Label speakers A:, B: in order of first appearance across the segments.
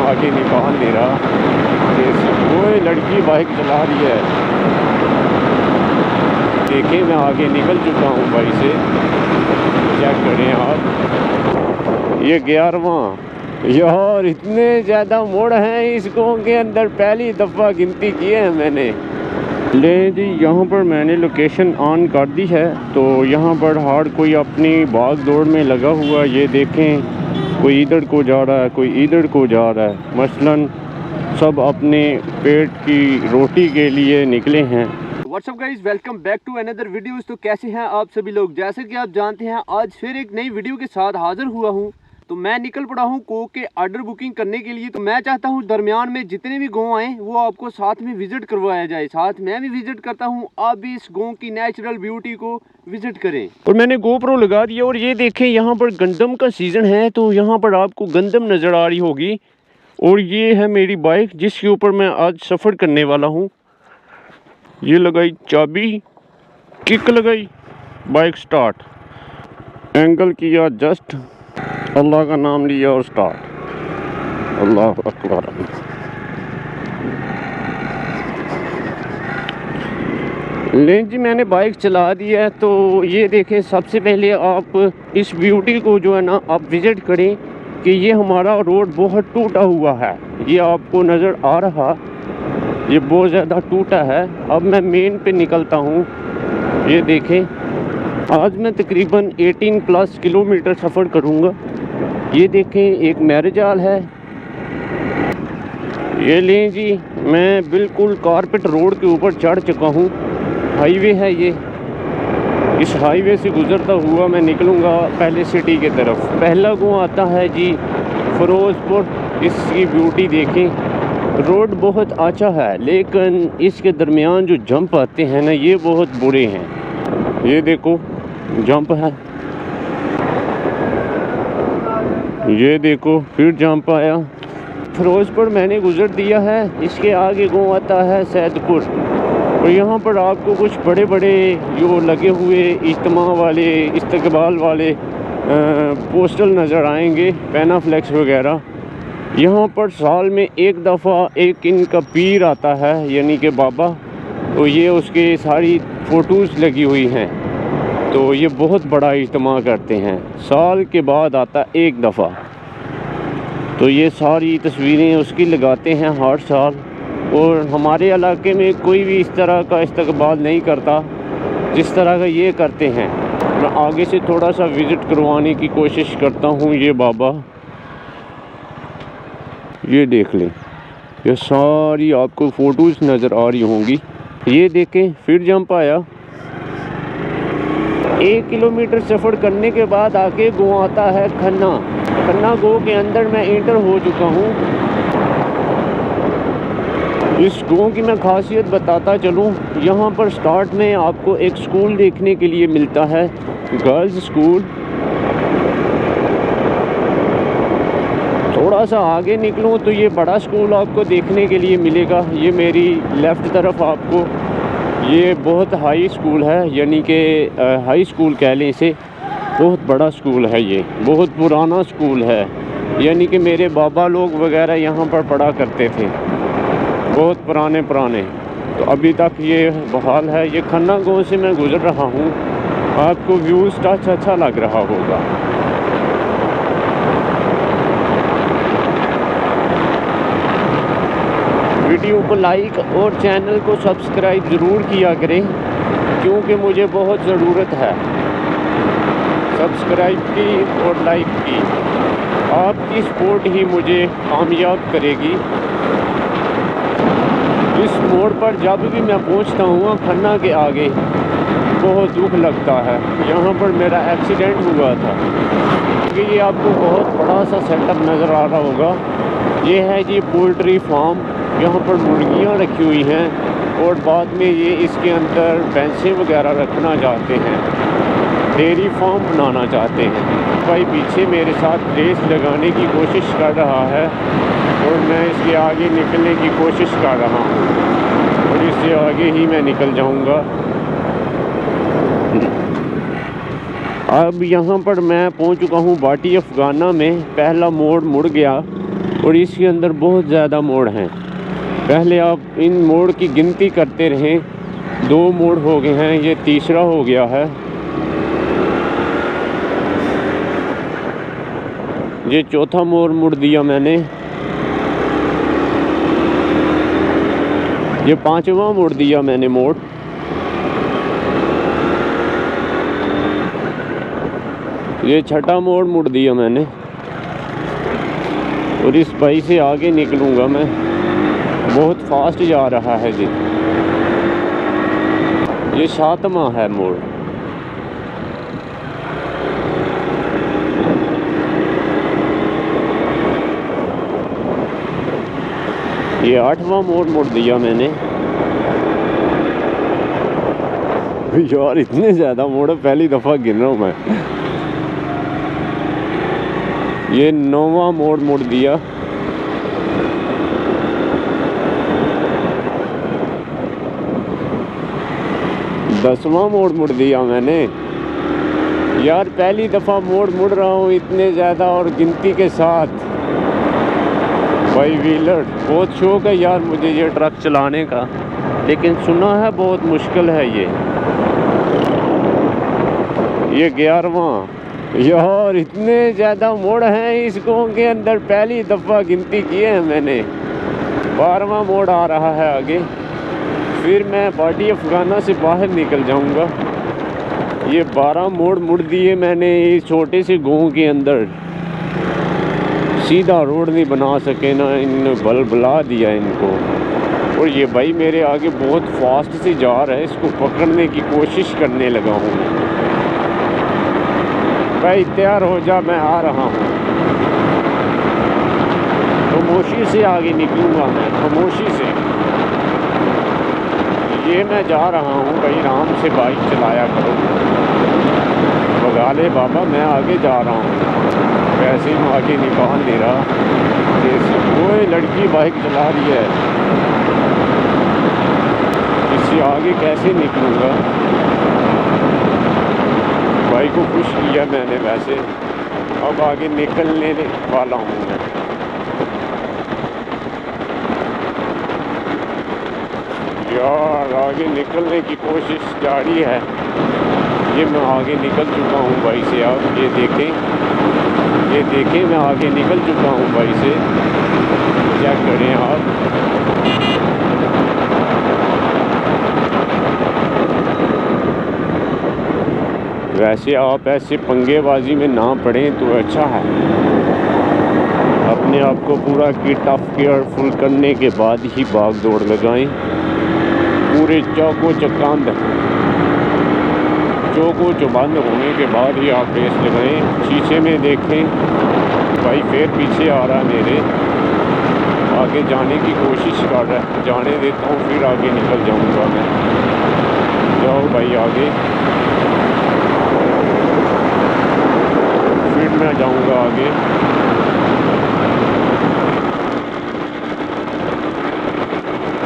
A: आगे निकाल नहीं रहा। कोई लड़की बाइक चला रही है। देखें मैं आगे निकल चुका हूँ बाइक से, चेक करें आप। ये 11वां। यार इतने ज़्यादा मोड़ हैं इस गाँव के अंदर, पहली दफ़ा गिनती की है मैंने। ले जी, यहाँ पर मैंने लोकेशन ऑन कर दी है। तो यहाँ पर हर कोई अपनी भाग दौड़ में लगा हुआ। ये देखें, कोई इधर को जा रहा है, कोई इधर को जा रहा है। मसलन सब अपने पेट की रोटी के लिए निकले हैं।
B: What's up guys, welcome back to another videos. तो कैसे हैं आप सभी लोग? जैसे कि आप जानते हैं, आज फिर एक नई वीडियो के साथ हाजिर हुआ हूं। तो मैं निकल पड़ा हूं कोक के ऑर्डर बुकिंग करने के लिए। तो मैं चाहता हूं दरमियान में जितने भी गाँव आए वो आपको साथ में विजिट करवाया जाए। साथ मैं भी विजिट करता हूं, आप भी इस गाँव की नेचुरल ब्यूटी को विजिट करें।
A: और मैंने गोप्रो लगा दिया। और ये देखें, यहाँ पर गंदम का सीज़न है, तो यहाँ पर आपको गंदम नज़र आ रही होगी। और ये है मेरी बाइक जिसके ऊपर मैं आज सफ़र करने वाला हूँ। ये लगाई चाबी, किक लगाई, बाइक स्टार्ट, एंगल किया जस्ट, अल्लाह का नाम लिया और स्टार्ट। अल्लाह अकबर। ले जी, मैंने बाइक चला दी है। तो ये देखें, सबसे पहले आप इस ब्यूटी को जो है ना आप विज़िट करें कि ये हमारा रोड बहुत टूटा हुआ है। ये आपको नज़र आ रहा, ये बहुत ज़्यादा टूटा है। अब मैं मेन पे निकलता हूँ। ये देखें, आज मैं तकरीबन 18+ किलोमीटर सफ़र करूँगा। ये देखें, एक मैरिज हॉल है। ये लें जी, मैं बिल्कुल कारपेट रोड के ऊपर चढ़ चुका हूँ। हाईवे है ये। इस हाईवे से गुज़रता हुआ मैं निकलूँगा पहले सिटी की तरफ। पहला गाँव आता है जी फिरोज़पुर। इसकी ब्यूटी देखें, रोड बहुत अच्छा है, लेकिन इसके दरमियान जो जंप आते हैं ना, ये बहुत बुरे हैं। ये देखो, जंप है। ये देखो, फिर जंप आया। फिरोज़पुर मैंने गुज़र दिया है। इसके आगे गाँव आता है सैदपुर। और यहाँ पर आपको कुछ बड़े बड़े जो लगे हुए इज्तिमा वाले, इस्तकबाल वाले पोस्टल नज़र आएंगे, पैनाफ्लेक्स वगैरह। यहाँ पर साल में एक दफ़ा एक इनका पीर आता है, यानी कि बाबा। तो ये उसके सारी फ़ोटोज़ लगी हुई हैं। तो ये बहुत बड़ा इज्तिमा करते हैं, साल के बाद आता एक दफ़ा। तो ये सारी तस्वीरें उसकी लगाते हैं हर साल। और हमारे इलाके में कोई भी इस तरह का इस्तकबाल नहीं करता जिस तरह का ये करते हैं। मैं आगे से थोड़ा सा विज़िट करवाने की कोशिश करता हूँ। ये बाबा, ये देख लें, ये सारी आपको फ़ोटोज़ नज़र आ रही होंगी। ये देखें, फिर जंप आया। 1 किलोमीटर सफ़र करने के बाद आगे गाँव आता है खन्ना। खन्ना गाँव के अंदर मैं एंटर हो चुका हूँ। इस गाँव की मैं खासियत बताता चलूँ। यहाँ पर स्टार्ट में आपको एक स्कूल देखने के लिए मिलता है, गर्ल्स स्कूल। थोड़ा सा आगे निकलूँ तो ये बड़ा स्कूल आपको देखने के लिए मिलेगा। ये मेरी लेफ़्ट तरफ आपको ये बहुत हाई स्कूल है, यानी कि हाई स्कूल कह लें इसे। बहुत बड़ा स्कूल है ये, बहुत पुराना स्कूल है, यानी कि मेरे बाबा लोग वगैरह यहाँ पर पढ़ा करते थे, बहुत पुराने। तो अभी तक ये बहाल है। ये खन्ना गाँव से मैं गुज़र रहा हूँ। आपको व्यूज़ टच अच्छा लग रहा होगा। वीडियो को लाइक और चैनल को सब्सक्राइब ज़रूर किया करें, क्योंकि मुझे बहुत ज़रूरत है सब्सक्राइब की और लाइक की। आपकी सपोर्ट ही मुझे कामयाब करेगी। इस मोड़ पर जब भी मैं पहुंचता हूँ खन्ना के आगे, बहुत दुख लगता है। यहाँ पर मेरा एक्सीडेंट हुआ था। क्योंकि ये आपको बहुत बड़ा सा सेटअप नज़र आ रहा होगा। ये है जी पोल्ट्री फार्म। यहाँ पर मुर्गियाँ रखी हुई हैं और बाद में ये इसके अंदर भैंसें वगैरह रखना चाहते हैं, डेयरी फार्म बनाना चाहते हैं। भाई पीछे मेरे साथ रेस लगाने की कोशिश कर रहा है और मैं इसके आगे निकलने की कोशिश कर रहा हूँ, और इससे आगे ही मैं निकल जाऊँगा। अब यहाँ पर मैं पहुँच चुका हूँ बाटी अफगाना में। पहला मोड़ मुड़ गया। और इसके अंदर बहुत ज़्यादा मोड़ हैं। पहले आप इन मोड़ की गिनती करते रहें, 2 मोड़ हो गए हैं, ये तीसरा हो गया है। ये चौथा मोड़ मुड़ दिया मैंने, ये 5वां मोड़ दिया मैंने मोड़। ये 6ठा मोड़ मुड़ दिया मैंने और इस भाई से आगे निकलूँगा मैं। बहुत फास्ट जा रहा है जी। ये 7वां है मोड़। ये 8वां मोड़ मुड़ दिया मैंने। यार इतने ज़्यादा मोड़ पहली दफ़ा गिन रहा हूँ मैं। ये 9वां मोड़ मुड़ दिया। दसवां मोड़ मुड़ दिया मैंने। यार पहली दफ़ा मोड़ मुड़ रहा हूँ इतने ज़्यादा और गिनती के साथ। भाई व्हीलर बहुत शौक है यार मुझे ये ट्रक चलाने का, लेकिन सुना है बहुत मुश्किल है ये 11वां। यार इतने ज़्यादा मोड़ हैं इस गाँव के अंदर, पहली दफ़ा गिनती किए हैं मैंने। 12वां मोड़ आ रहा है आगे, फिर मैं बाटी अफगाना से बाहर निकल जाऊंगा। ये 12 मोड़ मुड़ दिए मैंने इस छोटे से गाँव के अंदर। सीधा रोड नहीं बना सके ना, इन्होंने बलबला दिया इनको। और ये भाई मेरे आगे बहुत फास्ट से जा रहा है, इसको पकड़ने की कोशिश करने लगा हूँ। भाई तैयार हो जा, मैं आ रहा हूँ। खामोशी से आगे निकलूँगा मैं, खामोशी से। ये मैं जा रहा हूँ भाई, आराम से बाइक चलाया करो। भगा ले बाबा, मैं आगे जा रहा हूँ। वैसे ही आगे निकाल नहीं रहा। कोई लड़की बाइक चला रही है, इससे आगे कैसे निकलूँगा। भाई को खुश किया मैंने वैसे, अब आगे निकलने वाला हूँ मैं। यार आगे निकलने की कोशिश जारी है। ये मैं आगे निकल चुका हूँ भाई से। आप ये देखें मैं आगे निकल चुका हूँ भाई से। चेक करें आप। वैसे आप ऐसे पंगेबाजी में ना पड़ें तो अच्छा है। अपने आप को पूरा किट ऑफ केयरफुल करने के बाद ही भाग दौड़ लगाएं। पूरे चौको चौबंद होने के बाद ही आप रेस लगाएं। शीशे में देखें भाई, फिर पीछे आ रहा है मेरे, आगे जाने की कोशिश कर रहा है। जाने देता हूँ, फिर आगे निकल जाऊँगा मैं। जाओ भाई आगे, फिर मैं जाऊँगा आगे।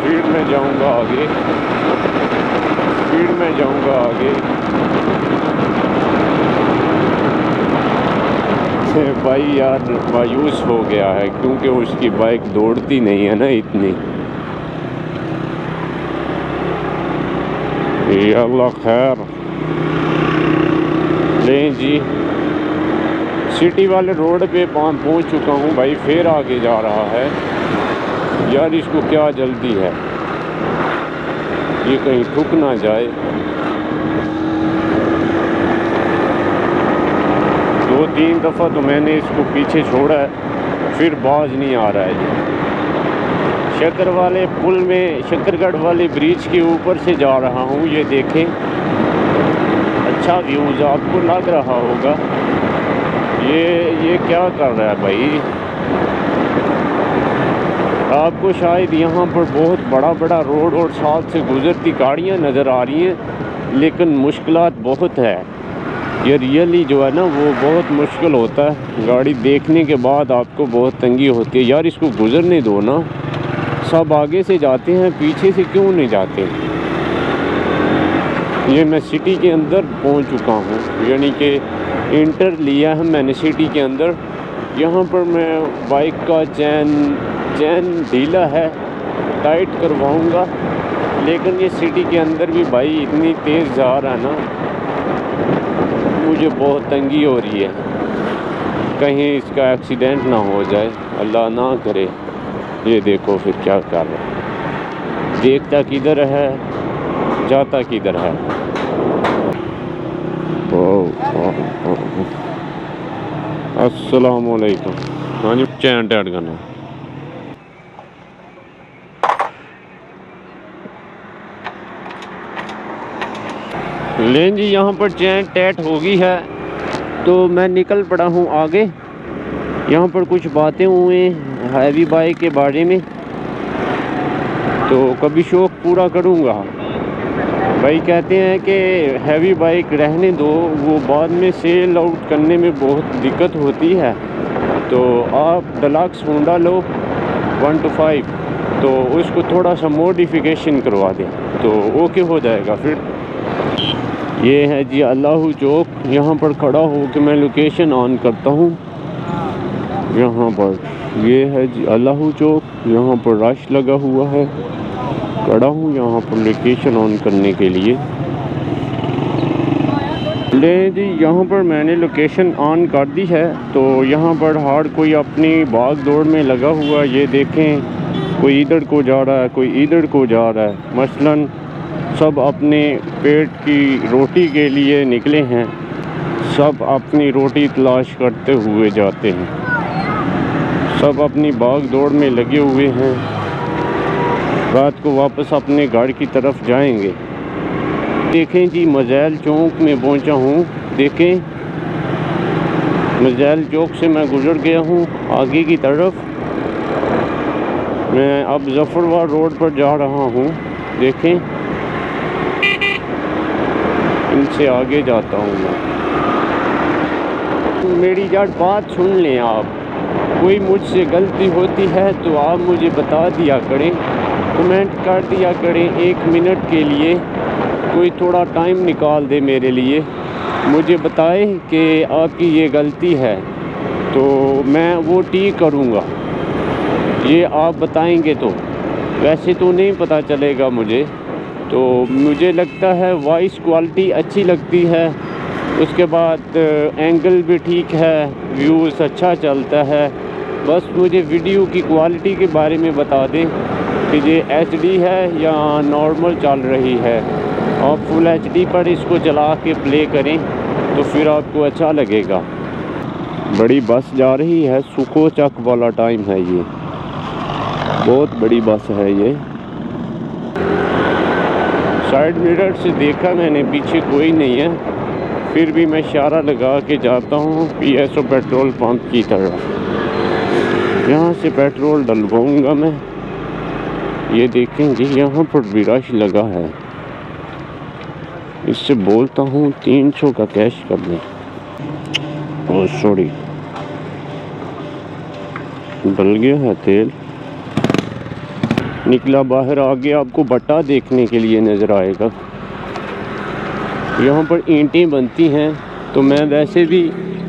A: फिर मैं जाऊँगा आगे, फिर मैं जाऊँगा आगे। भाई यार मायूस हो गया है क्योंकि उसकी बाइक दौड़ती नहीं है ना इतनी। अल्लाह खैर। लें जी, सिटी वाले रोड पे पहुंच चुका हूँ भाई, फिर आगे जा रहा है। यार इसको क्या जल्दी है, ये कहीं ठुक ना जाए। 2-3 दफ़ा तो मैंने इसको पीछे छोड़ा है, फिर बाज नहीं आ रहा है। ये शक्कर वाले पुल में, शक्करगढ़ वाले ब्रिज के ऊपर से जा रहा हूँ। ये देखें, अच्छा व्यूज़ आपको लग रहा होगा। ये क्या कर रहा है भाई। आपको शायद यहाँ पर बहुत बड़ा रोड और साथ से गुजरती गाड़ियाँ नज़र आ रही हैं, लेकिन मुश्किलात बहुत है। ये रियली जो है ना वो बहुत मुश्किल होता है। गाड़ी देखने के बाद आपको बहुत तंगी होती है। यार इसको गुजरने दो ना, सब आगे से जाते हैं, पीछे से क्यों नहीं जाते। ये मैं सिटी के अंदर पहुंच चुका हूं, यानी कि इंटर लिया है मैंने सिटी के अंदर। यहाँ पर मैं बाइक का चैन ढीला है, टाइट करवाऊँगा। लेकिन ये सिटी के अंदर भी भाई इतनी तेज़ जा रहा है ना, मुझे बहुत तंगी हो रही है। कहीं इसका एक्सीडेंट ना हो जाए, अल्लाह ना करे। ये देखो फिर क्या कर रहा है, देखता किधर है, जाता किधर है। अस्सलाम वालेकुम। हाँ जी, चैन टाइट करना। लें जी, यहाँ पर चैन टाइट हो गई है तो मैं निकल पड़ा हूँ आगे। यहाँ पर कुछ बातें हुए हैवी बाइक के बारे में, तो कभी शौक़ पूरा करूँगा। भाई कहते हैं कि हैवी बाइक रहने दो, वो बाद में सेल आउट करने में बहुत दिक्कत होती है। तो आप डलक्स होंडा लो 125, तो उसको थोड़ा सा मॉडिफिकेशन करवा दें तो ओके हो जाएगा फिर। ये है जी अल्लाहू चौक, यहाँ पर खड़ा हो के मैं लोकेशन ऑन करता हूँ। यहाँ पर ये है जी अल्लाहू चौक, यहाँ पर रश लगा हुआ है। खड़ा हूँ यहाँ पर लोकेशन ऑन करने के लिए। ले जी, यहाँ पर मैंने लोकेशन ऑन कर दी है। तो यहाँ पर हर कोई अपनी भाग दौड़ में लगा हुआ है। ये देखें, कोई इधर को जा रहा है, कोई इधर को जा रहा है। मसलन सब अपने पेट की रोटी के लिए निकले हैं, सब अपनी रोटी तलाश करते हुए जाते हैं, सब अपनी भाग दौड़ में लगे हुए हैं। रात को वापस अपने घर की तरफ जाएंगे। देखें जी, मज़ैल चौक में पहुंचा हूं। देखें, मज़ैल चौक से मैं गुज़र गया हूं आगे की तरफ। मैं अब ज़फ़रवार रोड पर जा रहा हूं। देखें, इनसे आगे जाता हूँ मैं। मेरी यार बात सुन लें आप, कोई मुझसे गलती होती है तो आप मुझे बता दिया करें, कमेंट कर दिया करें। 1 मिनट के लिए कोई थोड़ा टाइम निकाल दे मेरे लिए, मुझे बताए कि आपकी ये गलती है, तो मैं वो ठीक करूँगा। ये आप बताएंगे तो, वैसे तो नहीं पता चलेगा मुझे। तो मुझे लगता है वॉइस क्वालिटी अच्छी लगती है, उसके बाद एंगल भी ठीक है, व्यूज़ अच्छा चलता है। बस मुझे वीडियो की क्वालिटी के बारे में बता दें कि ये HD है या नॉर्मल चल रही है। आप फुल HD पर इसको चला के प्ले करें तो फिर आपको अच्छा लगेगा। बड़ी बस जा रही है, सुको चक वाला टाइम है ये, बहुत बड़ी बस है ये। साइड मिरर से देखा मैंने, पीछे कोई नहीं है, फिर भी मैं इशारा लगा के जाता हूँ PSO पेट्रोल पंप की तरफ। यहाँ से पेट्रोल डलवाऊँगा मैं। ये देखेंगे, यहाँ पर भी रश लगा है। इससे बोलता हूँ 300 का कैश कर लें। ओह सॉरी, डल गया है तेल, निकला बाहर। आगे आपको भट्टा देखने के लिए नज़र आएगा। यहाँ पर ईंटें बनती हैं, तो मैं वैसे भी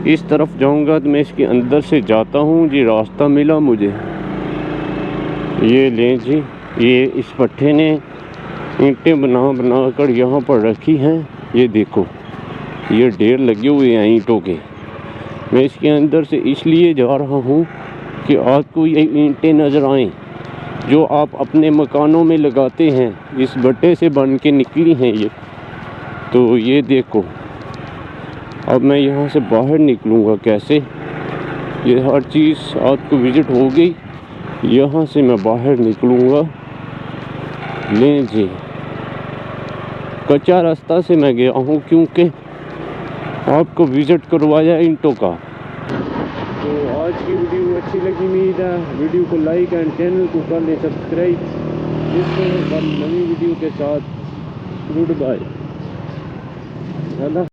A: इस तरफ जाऊँगा तो मैं इसके अंदर से जाता हूँ जी। रास्ता मिला मुझे, ये लें जी। ये इस भट्टे ने ईंटें बना कर यहाँ पर रखी हैं। ये देखो, ये ढेर लगे हुए हैं ईंटों के। मैं इसके अंदर से इसलिए जा रहा हूँ कि आपको ये ईंटें नज़र आएँ जो आप अपने मकानों में लगाते हैं। इस भट्टे से बन के निकली हैं ये। तो ये देखो, अब मैं यहाँ से बाहर निकलूँगा कैसे, ये हर चीज़ आपको विज़िट हो गई। यहाँ से मैं बाहर निकलूँगा। लें जी, कच्चा रास्ता से मैं गया हूँ क्योंकि आपको विज़िट करवाया ईंटों का। तो आज की वीडियो अच्छी लगी, उम्मीद है। वीडियो को लाइक एंड चैनल को कर लें सब्सक्राइब। इस नई वीडियो के साथ गुड बाय।